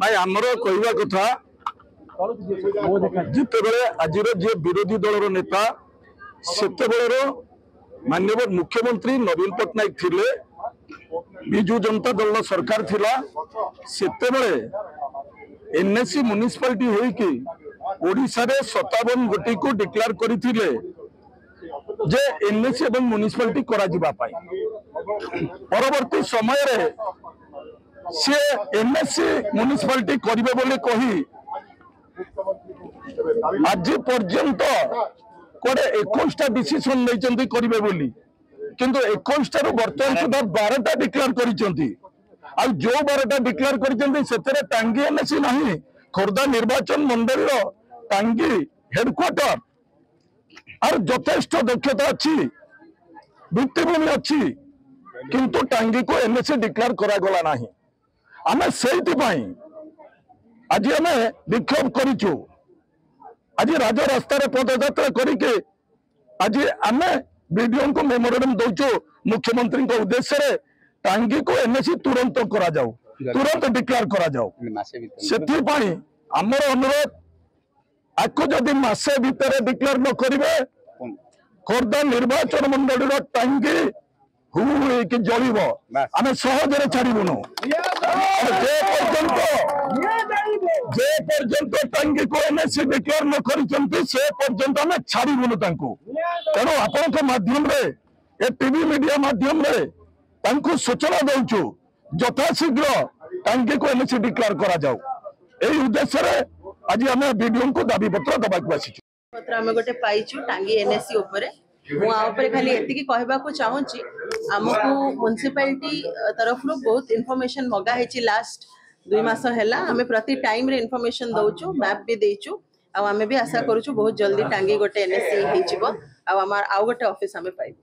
नाई आमर कहवा कथा जिते आज जे विरोधी दल नेता सेते माननीय मुख्यमंत्री नवीन पट्टनायक थिले विजु जनता दल सरकार थिला सेते एनएससी म्युनिसिपालिटी होइकी ओडिशा रे 57 गोटी को डिक्लेयर करथिले जे एनएससी एवं म्युनिसिपालिटी करा जिबा पाई परवर्ती समय रे से एनएससी म्युनिसिपालिटी करिवे बोली कही आज पर्यंत कोडे 21टा डिसीजन नहीं करिवे बोली किंतु 21टा रु वर्तमान सुधा 12टा डिक्लेयर करिसेंती आ जो 12टा डिक्लेयर करिसेंती सेतरे टांगी एनएससी नाही खोर्धा निर्वाचन मंडल रो टांगी हेडक्वार्टर और यथेष्ट दक्षता अच्छी भित्तिभूमि अच्छी किंतु टांगी को एनएससी डिक्लेयर करा गला नाही आमे सेति पई आज आमे विक्षोभ करिचु आज राज रास्ता रे पदयात्रा करिके आज आमे वीडियो को मेमोरेंडम दउचु मुख्यमंत्री को उद्देश्य रे टांगी को एनएससी तुरंत करा जाऊ तुरंत डिक्लेयर करा जाऊ सेति पई हमर अनुरोध आको जदि मासे भितर डिक्लेयर न करिवे खोर्धा निर्वाचन मंडल टांगी हुई जलिब आम सहजरे छाड़बुनु जे पर्यंत टांगी को एनएससी डिक्लेयर न करिसेंती से पर्यंत आम छाड़बुनु तांको तेणु आपनक माध्यम रे ए टीवी मीडिया माध्यम रे तांको सूचना दउचु यथाशीघ्र टांगी को एनएससी डिक्लेयर करा जाऊ एई उद्देश्य रे आज आम वीडियो को दाबी पत्र दबाक आसीचु पत्र आम गोटे पाइचु टांगी एनएससी उपरे मुझे खाली एति कहवाक चाहूँगी आमको म्युनिसिपालिटी तरफ बहुत इनफॉरमेशन मगा है लास्ट 2 मास है आम प्रति टाइम रे इनफॉरमेशन दौचु मैप भी देचु आम भी आशा करूँ बहुत जल्दी टांगी गोटे एनएससी हो गोटे ऑफिस आम पाइबु।